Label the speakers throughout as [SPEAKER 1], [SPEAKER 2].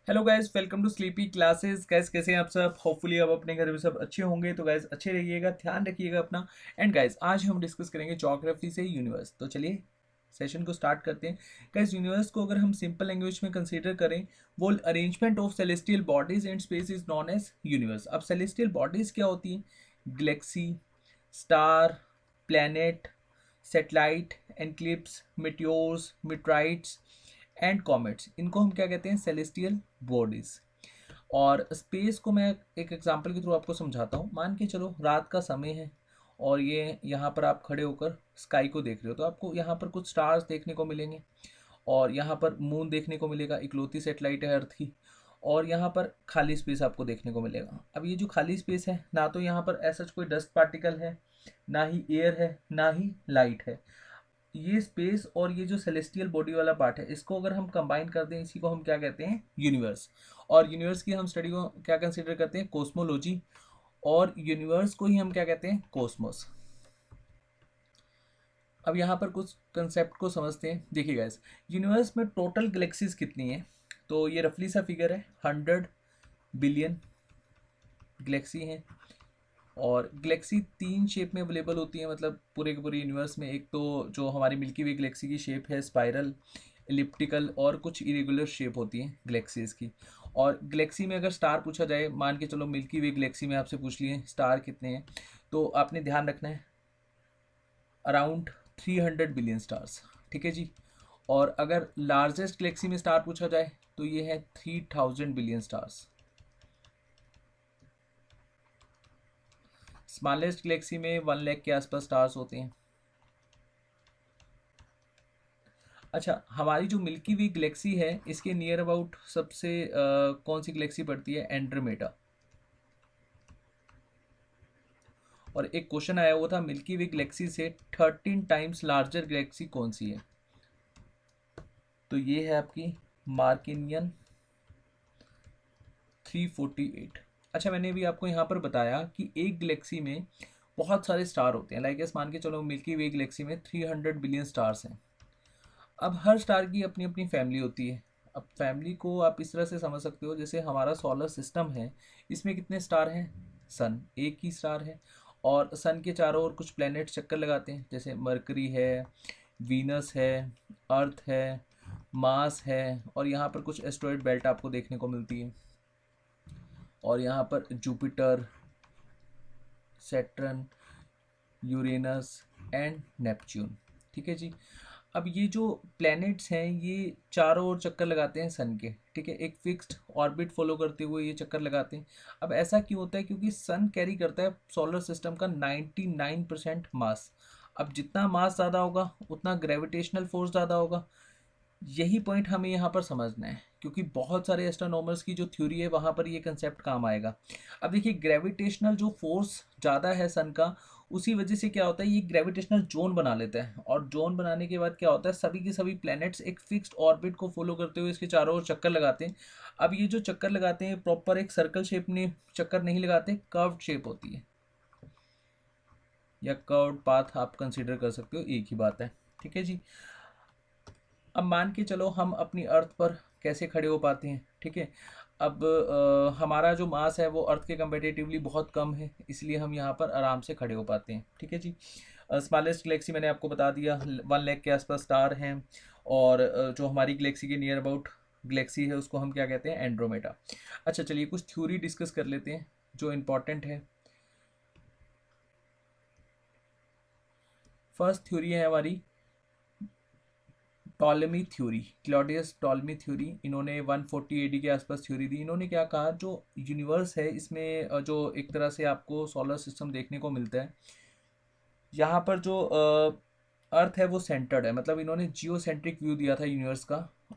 [SPEAKER 1] Hello guys, welcome to Sleepy Classes. Guys कैसे हैं आप सब? होपफुली अब अपने घर में सब अच्छे होंगे। तो गाइस अच्छे रहिएगा, ध्यान रखिएगा अपना। एंड गाइस आज हम डिस्कस करेंगे ज्योग्राफी से यूनिवर्स। तो चलिए सेशन को स्टार्ट करते हैं। गाइस यूनिवर्स को अगर हम सिंपल लैंग्वेज में कंसीडर करें, वो arrangement of celestial bodies and space is known as universe. अब सेलेस्टियल बॉडीज क्या होती हैं? Galaxy, star, planet, satellite, eclipse, meteors, meteorites and comets, इनको हम क्या कहते हैं? Celestial bodies. और स्पेस को मैं एक एग्जांपल के थ्रू आपको समझाता हूँ। मान के चलो रात का समय है और ये यहाँ पर आप खड़े होकर स्काई को देख रहे हो, तो आपको यहाँ पर कुछ स्टार्स देखने को मिलेंगे और यहाँ पर मून देखने को मिलेगा, इकलौती सेटेलाइट है अर्थ की। और यहाँ पर खाली स्पेस आपको देखने को मिलेगा। अब ये जो खाली स्पेस है, ना तो यहाँ पर ऐसा कोई डस्ट पार्टिकल है, ना ही एयर है, ना ही लाइट है। ये स्पेस और ये जो सेलेस्टियल बॉडी वाला पार्ट है, इसको अगर हम कंबाइन कर दें, इसी को हम क्या कहते हैं? यूनिवर्स। और यूनिवर्स की हम स्टडी को क्या कंसीडर करते हैं? कॉस्मोलॉजी। और यूनिवर्स को ही हम क्या कहते हैं? कॉस्मोस। अब यहाँ पर कुछ कंसेप्ट को समझते हैं। देखिए गाइस, यूनिवर्स में टोटल गैलेक्सीज कितनी है? तो ये रफली सा फिगर है, 100 बिलियन गैलेक्सी हैं। और गैलेक्सी तीन शेप में अवेलेबल होती है, मतलब पूरे के पूरे यूनिवर्स में। एक तो जो हमारी मिल्की वे गैलेक्सी की शेप है, स्पाइरल, एलिप्टिकल, और कुछ इरेगुलर शेप होती हैं गैलेक्सीज की। और गैलेक्सी में अगर स्टार पूछा जाए, मान के चलो मिल्की वे गैलेक्सी में आपसे पूछ लिए स्टार कितने हैं, तो आपने ध्यान रखना है अराउंड 300 बिलियन स्टार्स। ठीक है जी। और अगर लार्जेस्ट गैलेक्सी में स्टार पूछा जाए तो ये है 3000 बिलियन स्टार्स। स्मॉलेस्ट गैलेक्सी में 1 लाख के आसपास स्टार्स होते हैं। अच्छा, हमारी जो मिल्की वे गैलेक्सी है, इसके नियर अबाउट सबसे कौन सी गैलेक्सी पड़ती है? एंड्रोमेडा। और एक क्वेश्चन आया हुआ था, मिल्की वे गैलेक्सी से 13 टाइम्स लार्जर गैलेक्सी कौन सी है? तो ये है आपकी मार्किनियन 348। अच्छा, मैंने भी आपको यहाँ पर बताया कि एक गैलेक्सी में बहुत सारे स्टार होते हैं। लाइक मान के चलो मिल्की वे गैलेक्सी में 300 बिलियन स्टार्स हैं। अब हर स्टार की अपनी अपनी फैमिली होती है। अब फैमिली को आप इस तरह से समझ सकते हो, जैसे हमारा सोलर सिस्टम है, इसमें कितने स्टार हैं? सन एक ही स्टार है। और सन के चारों ओर कुछ प्लैनेट चक्कर लगाते हैं, जैसे मरकरी है, वीनस है, अर्थ है, मार्स है। और यहाँ पर कुछ एस्ट्रॉयड बेल्ट आपको देखने को मिलती है। और यहाँ पर Jupiter, Saturn, Uranus and Neptune. ठीक है जी। अब ये जो प्लैनेट्स हैं, ये चारों ओर चक्कर लगाते हैं सन के। ठीक है, एक फिक्स्ड ऑर्बिट फॉलो करते हुए ये चक्कर लगाते हैं। अब ऐसा क्यों होता है? क्योंकि सन कैरी करता है सोलर सिस्टम का 99% मास। अब जितना मास ज़्यादा होगा, उतना ग्रेविटेशनल फोर्स ज़्यादा होगा। यही पॉइंट हमें यहाँ पर समझना है, क्योंकि बहुत सारे एस्ट्रोनॉमर्स की जो थ्योरी है, वहाँ पर ये कंसेप्ट काम आएगा। अब देखिए, ग्रेविटेशनल जो फोर्स ज़्यादा है सन का, उसी वजह से क्या होता है, ये ग्रेविटेशनल जोन बना लेता है। और जोन बनाने के बाद क्या होता है, सभी के सभी प्लैनेट्स एक फिक्स्ड ऑर्बिट को फॉलो करते हुए इसके चारों ओर चक्कर लगाते हैं। अब ये जो चक्कर लगाते हैं, प्रॉपर एक सर्कल शेप में चक्कर नहीं लगाते, कर्व्ड शेप होती है, या कर्व्ड पाथ आप कंसिडर कर सकते हो, एक ही बात है। ठीक है जी। अब मान के चलो हम अपनी अर्थ पर कैसे खड़े हो पाते हैं। ठीक है। अब हमारा जो मास है वो अर्थ के कंपेरेटिवली बहुत कम है, इसलिए हम यहाँ पर आराम से खड़े हो पाते हैं। ठीक है जी। स्मॉलेस्ट गैलेक्सी मैंने आपको बता दिया, 1 लाख के आसपास स्टार हैं। और जो हमारी गैलेक्सी के नियर अबाउट गैलेक्सी है, उसको हम क्या कहते हैं? एंड्रोमेडा। अच्छा, चलिए कुछ थ्योरी डिस्कस कर लेते हैं जो इम्पोर्टेंट है। फर्स्ट थ्योरी है हमारी Ptolemy theory, Claudius Ptolemy theory. इन्होंने 140 एडी के आसपास थ्योरी दी। इन्होंने क्या कहा, जो यूनिवर्स है इसमें जो एक तरह से आपको सोलर सिस्टम देखने को मिलता है, यहाँ पर जो अर्थ है वो सेंटर्ड है। मतलब इन्होंने जियो सेंट्रिक व्यू दिया था यूनिवर्स का।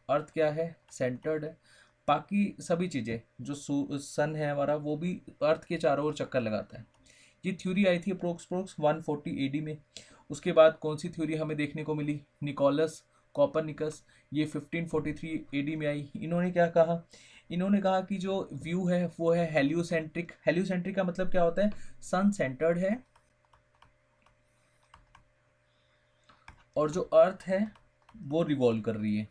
[SPEAKER 1] अर्थ क्या है? सेंटर्ड है। बाकी सभी चीज़ें जो सन है हमारा, वो भी अर्थ के चारों ओर चक्कर लगाता है। ये थ्योरी आई थी अप्रोक्स 140 एडी में। उसके बाद कौन सी थ्योरी हमें देखने को मिली? Nicholas Copernicus. ये 1543 एडी में आई। इन्होंने क्या कहा? इन्होंने कहा कि जो व्यू है वो है हेलियोसेंट्रिक। हेलियोसेंट्रिक का मतलब क्या होता है? सन सेंटर्ड है और जो अर्थ है वो रिवॉल्व कर रही है।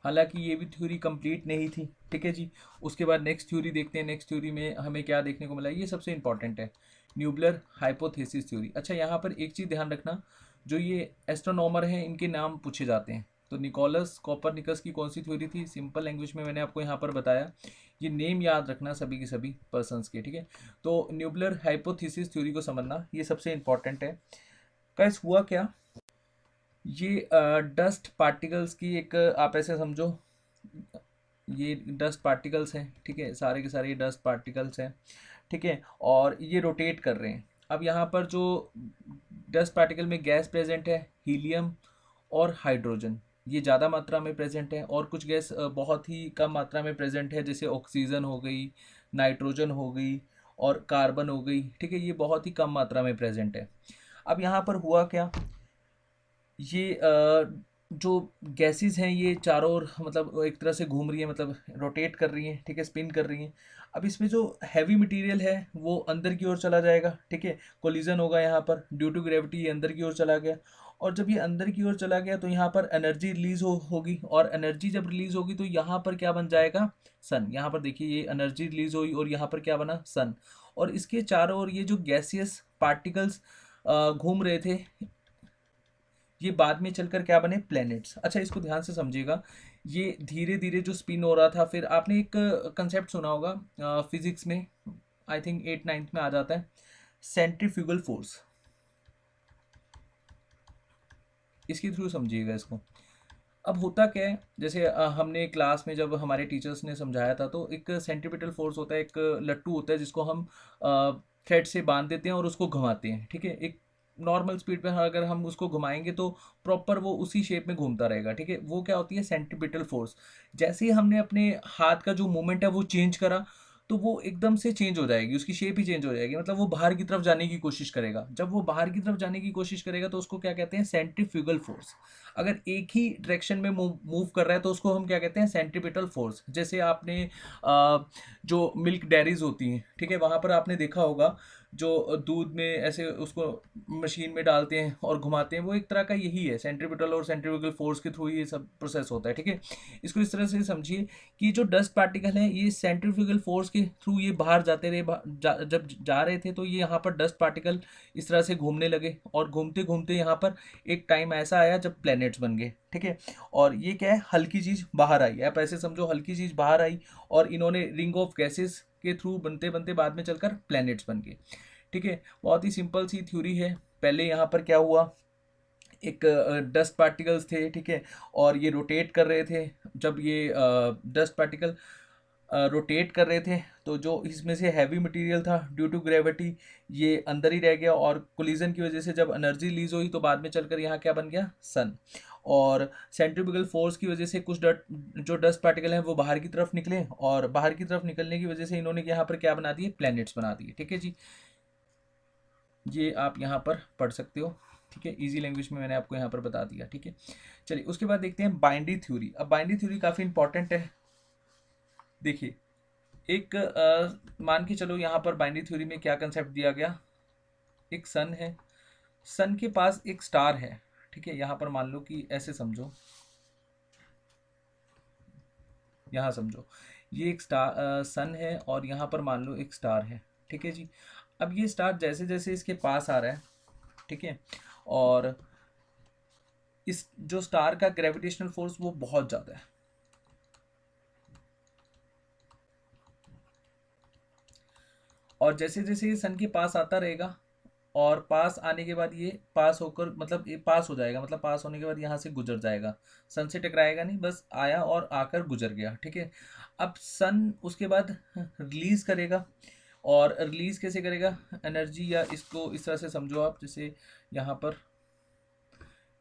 [SPEAKER 1] हालांकि ये भी थ्योरी कंप्लीट नहीं थी, ठीक है जी। उसके बाद नेक्स्ट थ्योरी देखते हैं, नेक्स्ट थ्योरी में हमें क्या देखने को मिला, ये सबसे इंपॉर्टेंट है, न्यूबलर हाइपोथेसिस थ्योरी। अच्छा, यहाँ पर एक चीज़ ध्यान रखना, जो ये एस्ट्रोनॉमर हैं इनके नाम पूछे जाते हैं। तो निकोलस कोपरनिकस की कौन सी थ्योरी थी, सिंपल लैंग्वेज में मैंने आपको यहाँ पर बताया, ये नेम याद रखना सभी के सभी पर्सन्स के, ठीक है। तो न्यूबलर हाइपोथेसिस थ्योरी को समझना ये सबसे इंपॉर्टेंट है। गाइस हुआ क्या, ये डस्ट पार्टिकल्स की एक आप ऐसे समझो, ये डस्ट पार्टिकल्स हैं, ठीक है, सारे के सारे ये डस्ट पार्टिकल्स हैं, ठीक है, और ये रोटेट कर रहे हैं। अब यहाँ पर जो डस्ट पार्टिकल में गैस प्रेजेंट है, हीलियम और हाइड्रोजन, ये ज़्यादा मात्रा में प्रेजेंट है, और कुछ गैस बहुत ही कम मात्रा में प्रेजेंट है, जैसे ऑक्सीजन हो गई, नाइट्रोजन हो गई और कार्बन हो गई, ठीक है, ये बहुत ही कम मात्रा में प्रेजेंट है। अब यहाँ पर हुआ क्या, ये जो गैसेस हैं ये चारों ओर मतलब एक तरह से घूम रही है, मतलब रोटेट कर रही हैं, ठीक है, स्पिन कर रही हैं। अब इसमें जो हैवी मटेरियल है वो अंदर की ओर चला जाएगा, ठीक है, कोलिजन होगा यहाँ पर, ड्यू टू ग्रेविटी ये अंदर की ओर चला गया, और जब ये अंदर की ओर चला गया तो यहाँ पर एनर्जी रिलीज होगी, और एनर्जी जब रिलीज होगी तो यहाँ पर क्या बन जाएगा, सन। यहाँ पर देखिए ये एनर्जी रिलीज हुई और यहाँ पर क्या बना, सन। और इसके चारों ओर ये जो गैसियस पार्टिकल्स घूम रहे थे, ये बाद में चलकर क्या बने, प्लैनेट्स। अच्छा, इसको ध्यान से समझिएगा, ये धीरे धीरे जो स्पिन हो रहा था, फिर आपने एक कंसेप्ट सुना होगा फिजिक्स में, आई थिंक 8th 9th में आ जाता है, सेंट्रीफ्यूगल फोर्स। इसके थ्रू समझिएगा इसको। अब होता क्या है, जैसे हमने क्लास में जब हमारे टीचर्स ने समझाया था, तो एक सेंट्रीपिटल फोर्स होता है, एक लट्टू होता है जिसको हम थ्रेड से बांध देते हैं और उसको घुमाते हैं, ठीक है। एक नॉर्मल स्पीड पे अगर हम उसको घुमाएंगे तो प्रॉपर वो उसी शेप में घूमता रहेगा, ठीक है। वो क्या होती है, सेंट्रीपिटल फोर्स। जैसे ही हमने अपने हाथ का जो मूवमेंट है वो चेंज करा, तो वो एकदम से चेंज हो जाएगी, उसकी शेप ही चेंज हो जाएगी, मतलब वो बाहर की तरफ जाने की कोशिश करेगा। जब वो बाहर की तरफ जाने की कोशिश करेगा तो उसको क्या कहते हैं, सेंट्रीफ्यूगल फोर्स। अगर एक ही डायरेक्शन में मूव कर रहा है तो उसको हम क्या कहते हैं, सेंट्रीपिटल फोर्स। जैसे आपने जो मिल्क डेयरीज होती हैं, ठीक है, वहाँ पर आपने देखा होगा जो दूध में ऐसे उसको मशीन में डालते हैं और घुमाते हैं, वो एक तरह का यही है, सेंट्रीपिटल और सेंट्रीफ्यूगल फोर्स के थ्रू ये सब प्रोसेस होता है, ठीक है। इसको इस तरह से समझिए कि जो डस्ट पार्टिकल हैं ये सेंट्रीफ्यूगल फोर्स के थ्रू ये बाहर जाते रहे, जब जा रहे थे तो ये यहाँ पर डस्ट पार्टिकल इस तरह से घूमने लगे, और घूमते घूमते यहाँ पर एक टाइम ऐसा आया जब प्लैनेट्स बन गए, ठीक है। और ये क्या है, हल्की चीज़ बाहर आई, आप ऐसे समझो हल्की चीज़ बाहर आई, और इन्होंने रिंग ऑफ गैसेस के थ्रू बनते बनते बाद में चलकर प्लैनेट्स बन गए, ठीक है। बहुत ही सिंपल सी थ्योरी है। पहले यहाँ पर क्या हुआ, एक डस्ट पार्टिकल्स थे, ठीक है, और ये रोटेट कर रहे थे। जब ये डस्ट पार्टिकल रोटेट कर रहे थे तो जो इसमें से हैवी मटेरियल था, ड्यू टू ग्रेविटी ये अंदर ही रह गया, और कोलिजन की वजह से जब एनर्जी रिलीज हुई तो बाद में चलकर यहाँ क्या बन गया, सन। और सेंट्रीफ्यूगल फोर्स की वजह से कुछ जो डस्ट पार्टिकल हैं वो बाहर की तरफ निकले, और बाहर की तरफ निकलने की वजह से इन्होंने यहाँ पर क्या बना दिए, प्लैनेट्स बना दिए, ठीक है जी। ये आप यहाँ पर पढ़ सकते हो, ठीक है, इजी लैंग्वेज में मैंने आपको यहाँ पर बता दिया, ठीक है। चलिए उसके बाद देखते हैं बाइनरी थ्योरी। अब बाइनरी थ्योरी काफ़ी इंपॉर्टेंट है। देखिए, एक मान के चलो यहाँ पर बाइनरी थ्योरी में क्या कंसेप्ट दिया गया, एक सन है, सन के पास एक स्टार है, ठीक है। यहाँ पर मान लो कि ऐसे समझो, यहाँ समझो ये एक स्टार सन है, और यहाँ पर मान लो एक स्टार है, ठीक है जी। अब ये स्टार जैसे जैसे इसके पास आ रहा है, ठीक है, और इस जो स्टार का ग्रेविटेशनल फोर्स वो बहुत ज़्यादा है, और जैसे जैसे ये सन के पास आता रहेगा, और पास आने के बाद ये पास होकर मतलब ये पास हो जाएगा, मतलब पास होने के बाद यहाँ से गुजर जाएगा, सन से टकराएगा नहीं, बस आया और आकर गुजर गया, ठीक है। अब सन उसके बाद रिलीज करेगा, और रिलीज कैसे करेगा एनर्जी, या इसको इस तरह से समझो आप, जैसे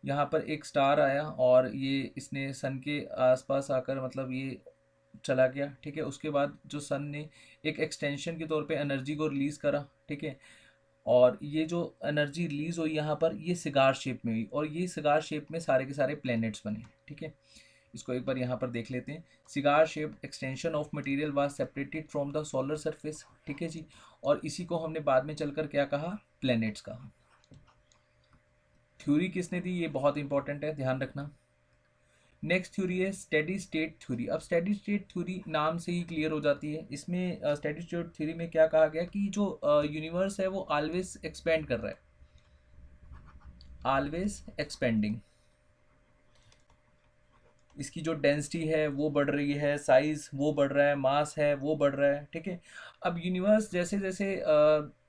[SPEAKER 1] यहाँ पर एक स्टार आया और ये इसने सन के आसपास आकर मतलब ये चला गया, ठीक है। उसके बाद जो सन ने एक एक्सटेंशन के तौर पे एनर्जी को रिलीज़ करा, ठीक है, और ये जो एनर्जी रिलीज हुई यहाँ पर ये सिगार शेप में हुई, और ये सिगार शेप में सारे के सारे प्लैनेट्स बने, ठीक है। इसको एक बार यहाँ पर देख लेते हैं, cigar shape extension of material was separated from the solar surface, ठीक है जी। और इसी को हमने बाद में चलकर क्या कहा, प्लैनेट्स कहा। थ्योरी किसने दी, ये बहुत इंपॉर्टेंट है, ध्यान रखना। नेक्स्ट थ्योरी है स्टेडी स्टेट थ्योरी। अब स्टेडी स्टेट थ्योरी नाम से ही क्लियर हो जाती है। इसमें स्टेडी स्टेट थ्योरी में क्या कहा गया कि जो यूनिवर्स है वो ऑलवेज एक्सपेंड कर रहा है, ऑलवेज एक्सपेंडिंग। इसकी जो डेंसिटी है वो बढ़ रही है, साइज वो बढ़ रहा है, मास है वो बढ़ रहा है, ठीक है। अब यूनिवर्स जैसे जैसे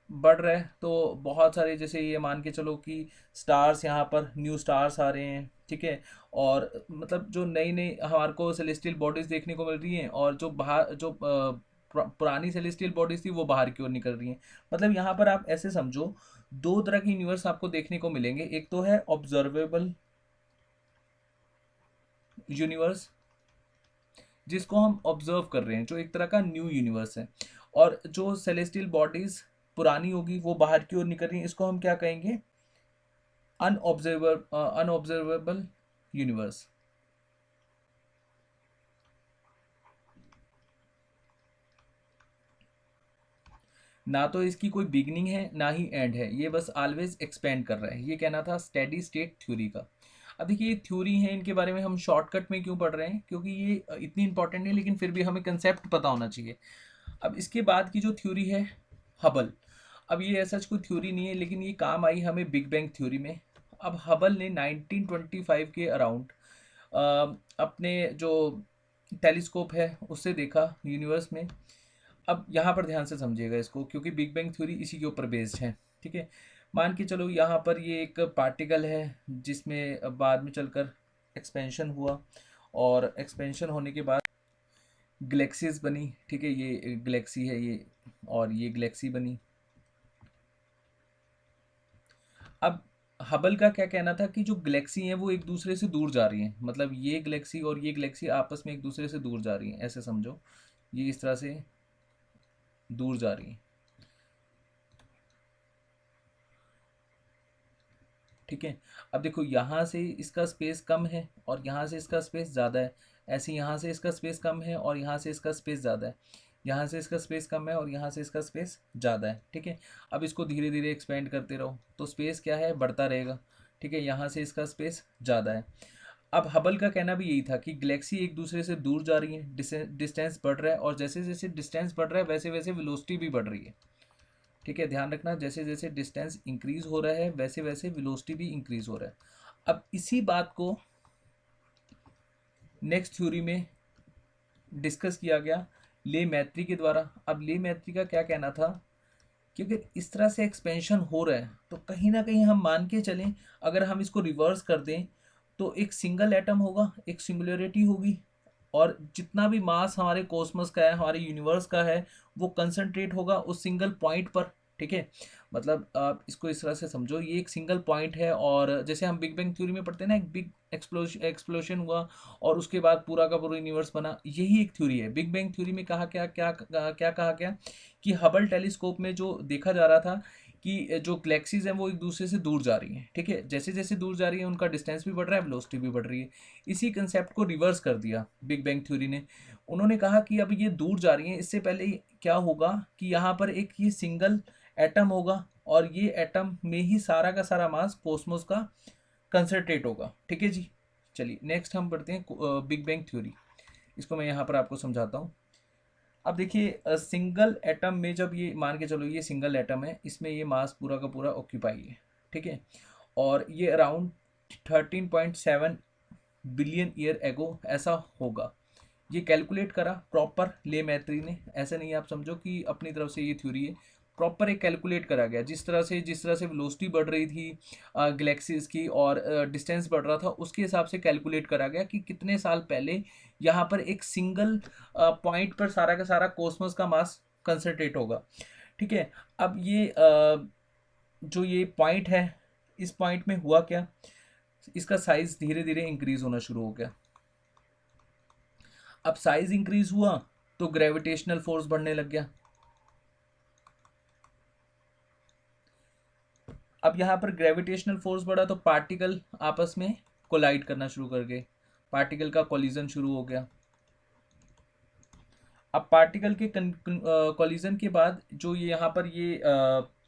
[SPEAKER 1] बढ़ रहा है तो बहुत सारे, जैसे ये मान के चलो कि स्टार्स, यहाँ पर न्यू स्टार्स आ रहे हैं, ठीक है। और मतलब जो नई नई हमारे को सेलेस्टियल बॉडीज देखने को मिल रही हैं, और जो बाहर जो पुरानी सेलेस्टियल बॉडीज थी वो बाहर की ओर निकल रही हैं। मतलब यहाँ पर आप ऐसे समझो, दो तरह के यूनिवर्स आपको देखने को मिलेंगे। एक तो है ऑब्जर्वेबल यूनिवर्स, जिसको हम ऑब्जर्व कर रहे हैं, जो एक तरह का न्यू यूनिवर्स है। और जो सेलेस्टियल बॉडीज पुरानी होगी वो बाहर की ओर निकल रही है, इसको हम क्या कहेंगे, अनऑब्जर्वेबल यूनिवर्स। ना तो इसकी कोई बिगनिंग है ना ही एंड है, ये बस ऑलवेज एक्सपेंड कर रहा है। ये कहना था स्टेडी स्टेट थ्योरी का। अब देखिए ये थ्योरी है, इनके बारे में हम शॉर्टकट में क्यों पढ़ रहे हैं, क्योंकि ये इतनी इंपॉर्टेंट नहीं, लेकिन फिर भी हमें कंसेप्ट पता होना चाहिए। अब इसके बाद की जो थ्योरी है हबल। अब ये ऐसा कोई थ्योरी नहीं है, लेकिन ये काम आई हमें बिग बैंग थ्योरी में। अब हबल ने 1925 के अराउंड अपने जो टेलीस्कोप है उससे देखा यूनिवर्स में। अब यहाँ पर ध्यान से समझिएगा इसको, क्योंकि बिग बैंग थ्योरी इसी के ऊपर बेस्ड है, ठीक है। मान के चलो यहाँ पर ये एक पार्टिकल है जिसमें बाद में चलकर एक्सपेंशन हुआ, और एक्सपेंशन होने के बाद गैलेक्सीज बनी, ठीक है। ये गैलेक्सी है ये, और ये गैलेक्सी बनी। अब हबल का क्या कहना था कि जो गैलेक्सी हैं वो एक दूसरे से दूर जा रही हैं, मतलब ये गैलेक्सी और ये गैलेक्सी आपस में एक दूसरे से दूर जा रही हैं, ऐसे समझो, ये इस तरह से दूर जा रही हैं, ठीक है। अब देखो यहाँ से इसका स्पेस कम है और यहाँ से इसका स्पेस ज़्यादा है, ऐसे यहाँ से इसका स्पेस कम है और यहाँ से इसका स्पेस ज़्यादा है, यहाँ से इसका स्पेस कम है और यहाँ से इसका स्पेस ज़्यादा है, ठीक है। अब इसको धीरे धीरे एक्सपेंड करते रहो तो स्पेस क्या है, बढ़ता रहेगा, ठीक है। यहाँ से इसका स्पेस ज़्यादा है। अब हबल का कहना भी यही था कि गैलेक्सी एक दूसरे से दूर जा रही है, डिस्टेंस बढ़ रहा है, और जैसे जैसे डिस्टेंस बढ़ रहा है वैसे वैसे वेलोसिटी भी बढ़ रही है, ठीक है। ध्यान रखना, जैसे जैसे डिस्टेंस इंक्रीज हो रहा है वैसे वैसे वेलोसिटी भी इंक्रीज हो रहा है। अब इसी बात को नेक्स्ट थ्योरी में डिस्कस किया गया ले मैत्री के द्वारा। अब ले मैत्री का क्या कहना था, क्योंकि इस तरह से एक्सपेंशन हो रहा है तो कहीं ना कहीं हम मान के चलें, अगर हम इसको रिवर्स कर दें तो एक सिंगल एटम होगा, एक सिंगुलरिटी होगी, और जितना भी मास हमारे कॉस्मोस का है, हमारे यूनिवर्स का है, वो कंसंट्रेट होगा उस सिंगल पॉइंट पर, ठीक है। मतलब आप इसको इस तरह से समझो, ये एक सिंगल पॉइंट है, और जैसे हम बिग बैंग थ्योरी में पढ़ते हैं ना, एक बिग एक्सप्लोशन हुआ और उसके बाद पूरा का पूरा यूनिवर्स बना, यही एक थ्योरी है। बिग बैंग थ्योरी में कहा क्या क्या क्या कहा गया कि हबल टेलीस्कोप में जो देखा जा रहा था कि जो गैलेक्सीज हैं वो एक दूसरे से दूर जा रही हैं, ठीक है। जैसे जैसे दूर जा रही है उनका डिस्टेंस भी बढ़ रहा है, वेलोसिटी भी बढ़ रही है। इसी कंसेप्ट को रिवर्स कर दिया बिग बैंग थ्योरी ने। उन्होंने कहा कि अब ये दूर जा रही हैं, इससे पहले क्या होगा कि यहाँ पर एक ये सिंगल एटम होगा, और ये एटम में ही सारा का सारा मास कॉस्मोस का कंसंट्रेट होगा, ठीक है जी। चलिए नेक्स्ट हम पढ़ते हैं बिग बैंग थ्योरी। इसको मैं यहाँ पर आपको समझाता हूँ। अब देखिए सिंगल एटम में, जब ये मान के चलो ये सिंगल एटम है, इसमें ये मास पूरा का पूरा ऑक्यूपाई है, ठीक है। और ये अराउंड 13.7 बिलियन ईयर एगो ऐसा होगा। ये कैलकुलेट करा प्रॉपर ले मैत्री ने, ऐसा नहीं आप समझो कि अपनी तरफ से ये थ्योरी है, प्रॉपर एक कैलकुलेट करा गया। जिस तरह से वेलोसिटी बढ़ रही थी गैलेक्सीज की, और डिस्टेंस बढ़ रहा था, उसके हिसाब से कैलकुलेट करा गया कि कितने साल पहले यहाँ पर एक सिंगल पॉइंट पर सारा का सारा कॉस्मोस का मास कंसंट्रेट होगा, ठीक है। अब ये जो ये पॉइंट है, इस पॉइंट में हुआ क्या, इसका साइज धीरे धीरे इंक्रीज होना शुरू हो गया। अब साइज इंक्रीज हुआ तो ग्रेविटेशनल फोर्स बढ़ने लग गया। अब यहाँ पर ग्रेविटेशनल फोर्स बढ़ा तो पार्टिकल आपस में कोलाइड करना शुरू कर गए, पार्टिकल का कोलिजन शुरू हो गया। अब पार्टिकल के कॉलिजन के बाद जो ये यहाँ पर ये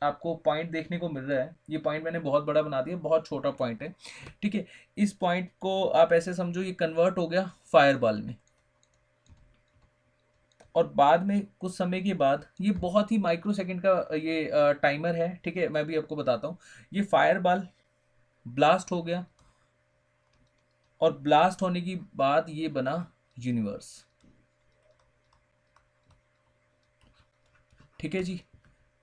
[SPEAKER 1] आपको पॉइंट देखने को मिल रहा है, ये पॉइंट मैंने बहुत बड़ा बना दिया, बहुत छोटा पॉइंट है, ठीक है। इस पॉइंट को आप ऐसे समझो ये कन्वर्ट हो गया फायरबॉल में, और बाद में कुछ समय के बाद ये बहुत ही माइक्रो सेकेंड का ये टाइमर है, ठीक है, मैं भी आपको बताता हूँ। ये फायरबॉल ब्लास्ट हो गया, और ब्लास्ट होने की बाद ये बना यूनिवर्स, ठीक है जी।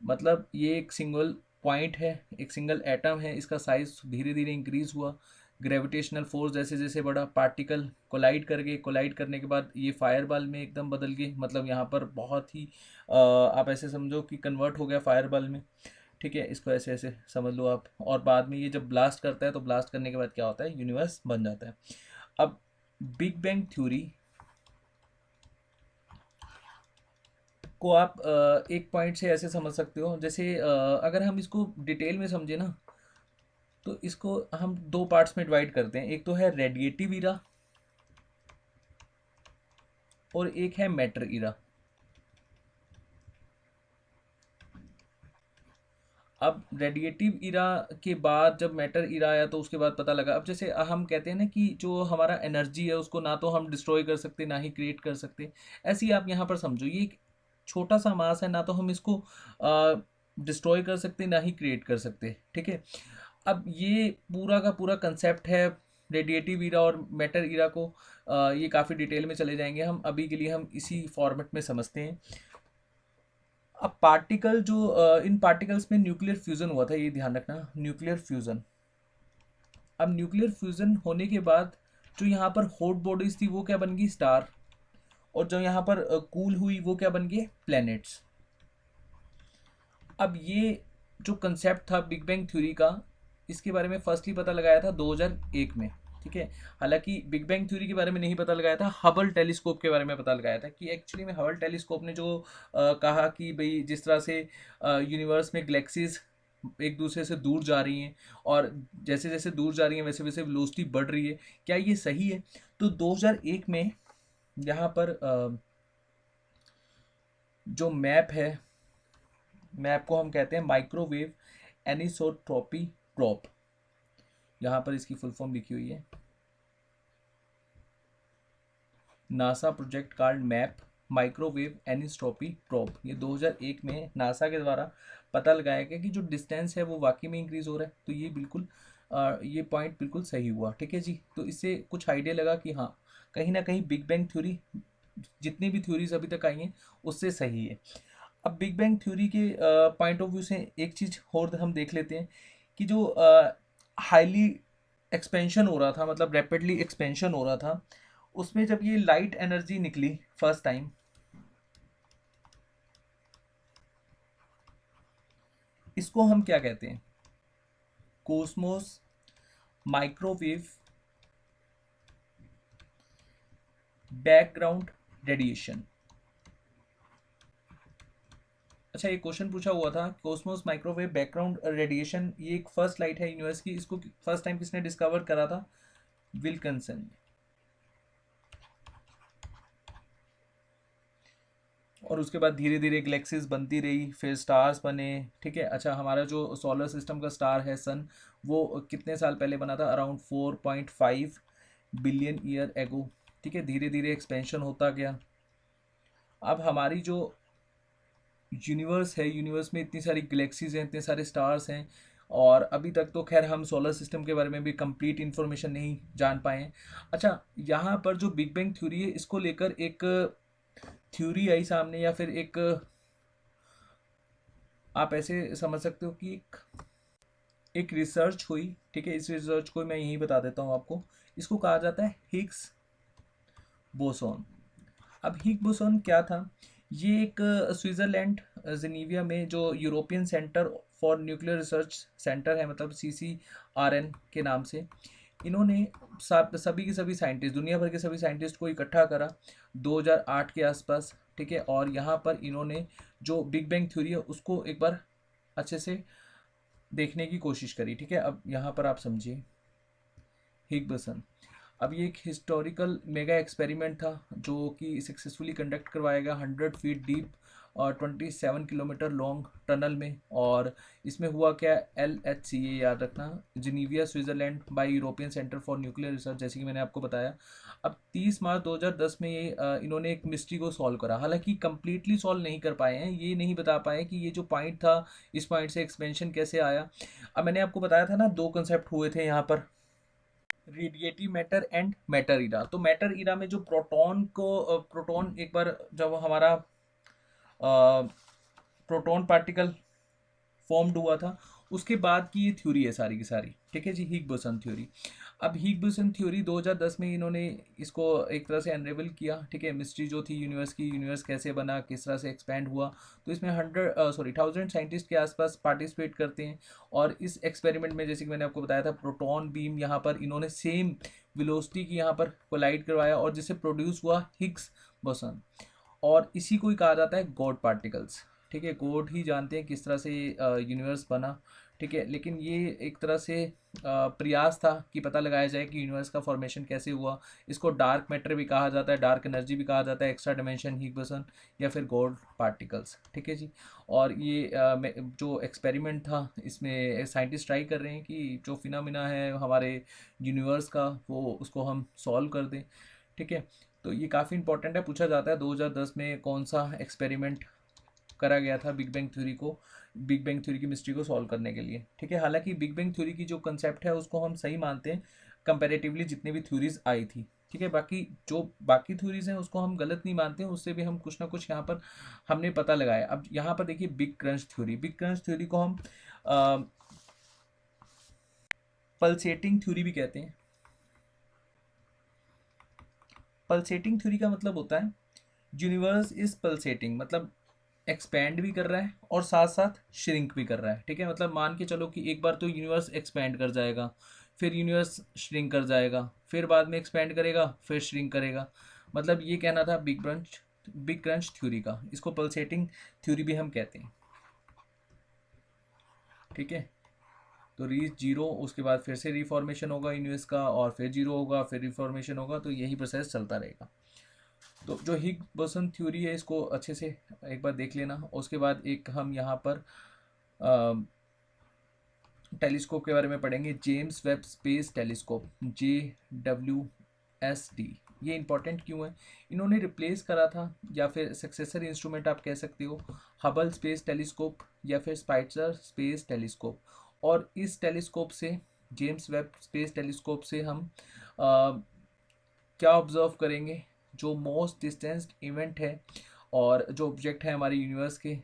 [SPEAKER 1] मतलब ये एक सिंगल पॉइंट है, एक सिंगल एटम है, इसका साइज धीरे धीरे इंक्रीज हुआ, ग्रेविटेशनल फोर्स जैसे जैसे बढ़ा, पार्टिकल कोलाइड कर गए, कोलाइड करने के बाद ये फायरबॉल में एकदम बदल गए, मतलब यहाँ पर बहुत ही आप ऐसे समझो कि कन्वर्ट हो गया फायरबॉल में, ठीक है, इसको ऐसे ऐसे समझ लो आप। और बाद में ये जब ब्लास्ट करता है तो ब्लास्ट करने के बाद क्या होता है, यूनिवर्स बन जाता है। अब बिग बैंग थ्योरी को आप एक पॉइंट से ऐसे समझ सकते हो, जैसे अगर हम इसको डिटेल में समझे ना, तो इसको हम दो पार्ट्स में डिवाइड करते हैं, एक तो है रेडिएटिव इरा और एक है मैटर इरा। अब रेडिएटिव इरा के बाद जब मैटर इरा आया तो उसके बाद पता लगा, अब जैसे हम कहते हैं ना कि जो हमारा एनर्जी है उसको ना तो हम डिस्ट्रॉय कर सकते ना ही क्रिएट कर सकते, ऐसे ही आप यहाँ पर समझो, ये एक छोटा सा मास है, ना तो हम इसको डिस्ट्रॉय कर सकते ना ही क्रिएट कर सकते, ठीक है। अब ये पूरा का पूरा कंसेप्ट है रेडिएटिव इरा और मैटर इरा को, ये काफ़ी डिटेल में चले जाएंगे हम, अभी के लिए हम इसी फॉर्मेट में समझते हैं। अब पार्टिकल जो इन पार्टिकल्स में न्यूक्लियर फ्यूजन हुआ था, ये ध्यान रखना, न्यूक्लियर फ्यूजन। अब न्यूक्लियर फ्यूजन होने के बाद जो यहाँ पर हॉट बॉडीज थी वो क्या बन गई, स्टार, और जो यहाँ पर कूल हुई वो क्या बन गए, प्लैनेट्स। अब ये जो कंसेप्ट था बिग बैंग थ्योरी का, इसके बारे में फर्स्टली पता लगाया था 2001 में, ठीक है। हालांकि बिग बैंग थ्योरी के बारे में नहीं पता लगाया था, हबल टेलीस्कोप के बारे में पता लगाया था, कि एक्चुअली में हबल टेलीस्कोप ने जो कहा कि भाई जिस तरह से यूनिवर्स में गैलेक्सीज एक दूसरे से दूर जा रही हैं, और जैसे जैसे दूर जा रही हैं वैसे वैसे वेलोसिटी बढ़ रही है, क्या ये सही है? तो 2001 में यहाँ पर जो मैप है, मैप को हम कहते हैं माइक्रोवेव एनिसोट्रॉपी प्रोब, यहाँ पर इसकी फुल फॉर्म लिखी हुई है, NASA project called map microwave anisotropy probe. ये 2001 में नासा के द्वारा पता लगाया गया कि जो डिस्टेंस है वो वाकई में इंक्रीज हो रहा है, तो ये बिल्कुल ये पॉइंट बिल्कुल सही हुआ, ठीक है जी। तो इससे कुछ आइडिया लगा कि हाँ, कहीं ना कहीं बिग बैंग थ्योरी, जितनी भी थ्योरीज अभी तक आई हैं उससे सही है। अब बिग बैंग थ्योरी के पॉइंट ऑफ व्यू से एक चीज़ और हम देख लेते हैं, कि जो हाईली एक्सपेंशन हो रहा था, मतलब रैपिडली एक्सपेंशन हो रहा था, उसमें जब ये लाइट एनर्जी निकली फर्स्ट टाइम, इसको हम क्या कहते हैं, कोस्मोस माइक्रोवेव बैकग्राउंड रेडिएशन। अच्छा, ये क्वेश्चन पूछा हुआ था, कोस्मोस माइक्रोवेव बैकग्राउंड रेडिएशन, ये एक फर्स्ट लाइट है यूनिवर्स की, इसको फर्स्ट टाइम किसने डिस्कवर करा था, विल्किंसन ने। और उसके बाद धीरे धीरे गैलेक्सीज बनती रही, फिर स्टार्स बने, ठीक है। अच्छा, हमारा जो सोलर सिस्टम का स्टार है सन, वो कितने साल पहले बना था, अराउंड 4.5 बिलियन ईयर एगो, ठीक है। धीरे धीरे एक्सपेंशन होता गया। अब हमारी जो यूनिवर्स है, यूनिवर्स में इतनी सारी गैलेक्सीज हैं, इतने सारे स्टार्स हैं, और अभी तक तो खैर हम सोलर सिस्टम के बारे में भी कंप्लीट इन्फॉर्मेशन नहीं जान पाए हैं। अच्छा, यहाँ पर जो बिग बैंग थ्योरी है, इसको लेकर एक थ्योरी आई सामने, या फिर एक आप ऐसे समझ सकते हो कि एक रिसर्च हुई, ठीक है। इस रिसर्च को मैं यहीं बता देता हूँ आपको, इसको कहा जाता है हिग्स बोसोन। अब हिग बोसोन क्या था, ये एक स्विट्ज़रलैंड जिनीविया में जो European centre for nuclear research centre है, मतलब CCRN के नाम से, इन्होंने सभी के सभी साइंटिस्ट, दुनिया भर के सभी साइंटिस्ट को इकट्ठा करा 2008 के आसपास, ठीक है। और यहाँ पर इन्होंने जो बिग बैंग थ्योरी है उसको एक बार अच्छे से देखने की कोशिश करी, ठीक है। अब यहाँ पर आप समझिए हिग बोसन। अब ये एक हिस्टोरिकल मेगा एक्सपेरिमेंट था जो कि सक्सेसफुली कंडक्ट करवाया गया 100 फीट डीप और 27 किलोमीटर लॉन्ग टनल में। और इसमें हुआ क्या, LHC, ये याद रखना, Geneva Switzerland by European centre for nuclear research, जैसे कि मैंने आपको बताया। अब 30 मार्च 2010 में ये इन्होंने एक मिस्ट्री को सॉल्व करा। हालांकि कंप्लीटली सॉल्व नहीं कर पाए हैं, ये नहीं बता पाए कि ये जो पॉइंट था, इस पॉइंट से एक्सपेंशन कैसे आया। अब मैंने आपको बताया था ना, दो कंसेप्ट हुए थे यहाँ पर, रेडिएटिव मैटर एंड मैटर इरा। तो मैटर इरा में जो प्रोटॉन एक बार जब हमारा प्रोटॉन पार्टिकल फॉर्म्ड हुआ था, उसके बाद की ये थ्योरी है सारी की सारी, ठीक है जी, हिग बोसन थ्योरी। अब हिग बोसन थ्योरी 2010 में इन्होंने इसको एक तरह से अनरेवल किया, ठीक है, मिस्ट्री जो थी यूनिवर्स की, यूनिवर्स कैसे बना, किस तरह से एक्सपैंड हुआ। तो इसमें 1000 साइंटिस्ट के आसपास पार्टिसिपेट करते हैं। और इस एक्सपेरिमेंट में जैसे कि मैंने आपको बताया था, प्रोटॉन बीम यहाँ पर इन्होंने सेम वेलोसिटी की यहाँ पर कोलाइड करवाया, और जिससे प्रोड्यूस हुआ हिग्स बोसन। और इसी को ही कहा जाता है गॉड पार्टिकल्स, ठीक है। गॉड ही जानते हैं किस तरह से यूनिवर्स बना, ठीक है। लेकिन ये एक तरह से प्रयास था कि पता लगाया जाए कि यूनिवर्स का फॉर्मेशन कैसे हुआ। इसको डार्क मैटर भी कहा जाता है, डार्क एनर्जी भी कहा जाता है, एक्स्ट्रा डिमेंशन, हिग बोसन, या फिर गॉड पार्टिकल्स, ठीक है जी। और ये जो एक्सपेरिमेंट था, इसमें साइंटिस्ट ट्राई कर रहे हैं कि जो फिनोमिना है हमारे यूनिवर्स का, वो उसको हम सॉल्व कर दें, ठीक है। तो ये काफ़ी इंपॉर्टेंट है, पूछा जाता है 2010 में कौन सा एक्सपेरिमेंट करा गया था बिग बैंग थ्योरी को, बिग बैंग थ्योरी की मिस्ट्री को सॉल्व करने के लिए, ठीक है। हालांकि बिग बैंग थ्योरी की जो कंसेप्ट है उसको हम सही मानते हैं कंपैरेटिवली जितनी भी थ्योरीज आई थी, ठीक है। बाकी जो बाकी थ्योरीज हैं उसको हम गलत नहीं मानते हैं, उससे भी हम कुछ ना कुछ यहाँ पर हमने पता लगाया। अब यहाँ पर देखिए big crunch theory, big crunch theory को हम पल्सेटिंग थ्योरी भी कहते हैं। पल्सेटिंग थ्योरी का मतलब होता है यूनिवर्स इज पल्सेटिंग, मतलब एक्सपैंड भी कर रहा है और साथ साथ श्रिंक भी कर रहा है, ठीक है। मतलब मान के चलो कि एक बार तो यूनिवर्स एक्सपैंड कर जाएगा, फिर यूनिवर्स श्रिंक कर जाएगा, फिर बाद में एक्सपैंड करेगा, फिर श्रिंक करेगा। मतलब ये कहना था बिग क्रंच थ्योरी का। इसको पल्सेटिंग थ्योरी भी हम कहते हैं, ठीक है। तो रीच जीरो, उसके बाद फिर से रिफॉर्मेशन होगा यूनिवर्स का, और फिर जीरो होगा, फिर रिफॉर्मेशन होगा, तो यही प्रोसेस चलता रहेगा। तो जो हिग बोसन थ्योरी है इसको अच्छे से एक बार देख लेना। उसके बाद एक हम यहाँ पर टेलीस्कोप के बारे में पढ़ेंगे, James Webb space telescope, JWST। ये इंपॉर्टेंट क्यों है, इन्होंने रिप्लेस करा था या फिर सक्सेसर इंस्ट्रूमेंट आप कह सकते हो, हबल स्पेस टेलीस्कोप या फिर स्पाइट्जर स्पेस टेलीस्कोप। और इस टेलीस्कोप से, जेम्स वेब स्पेस टेलीस्कोप से हम क्या ऑब्जर्व करेंगे, जो मोस्ट डिस्टेंस्ड इवेंट है और जो ऑब्जेक्ट है हमारे यूनिवर्स के,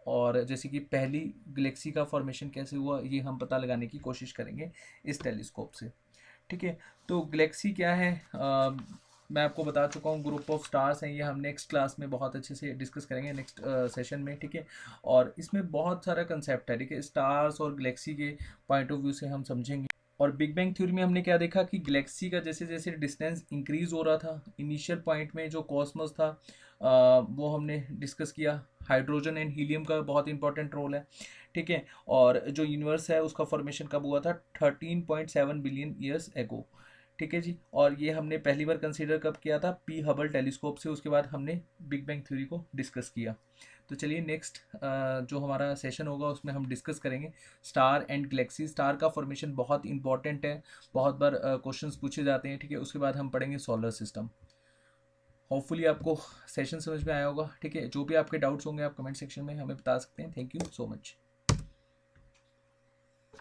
[SPEAKER 1] और जैसे कि पहली गैलेक्सी का फॉर्मेशन कैसे हुआ, ये हम पता लगाने की कोशिश करेंगे इस टेलीस्कोप से, ठीक है। तो गैलेक्सी क्या है, मैं आपको बता चुका हूँ, ग्रुप ऑफ स्टार्स हैं। ये हम नेक्स्ट क्लास में बहुत अच्छे से डिस्कस करेंगे, नेक्स्ट सेशन में, ठीक है। और इसमें बहुत सारा कंसेप्ट है, ठीक है, स्टार्स और गैलेक्सी के पॉइंट ऑफ व्यू से हम समझेंगे। और बिग बैंग थ्योरी में हमने क्या देखा कि गैलेक्सी का जैसे जैसे डिस्टेंस इंक्रीज हो रहा था, इनिशियल पॉइंट में जो कॉस्मोस था वो हमने डिस्कस किया। हाइड्रोजन एंड हीलियम का बहुत इंपॉर्टेंट रोल है, ठीक है। और जो यूनिवर्स है उसका फॉर्मेशन कब हुआ था, 13.7 बिलियन ईयर्स एगो, ठीक है जी। और ये हमने पहली बार कंसीडर कब किया था, पी हबल टेलीस्कोप से। उसके बाद हमने बिग बैंग थ्योरी को डिस्कस किया। तो चलिए नेक्स्ट जो हमारा सेशन होगा उसमें हम डिस्कस करेंगे स्टार एंड गैलेक्सी। स्टार का फॉर्मेशन बहुत इंपॉर्टेंट है, बहुत बार क्वेश्चंस पूछे जाते हैं, ठीक है। उसके बाद हम पढ़ेंगे सोलर सिस्टम। होपफुली आपको सेशन समझ में आया होगा, ठीक है। जो भी आपके डाउट्स होंगे आप कमेंट सेक्शन में हमें बता सकते हैं। Thank you so much.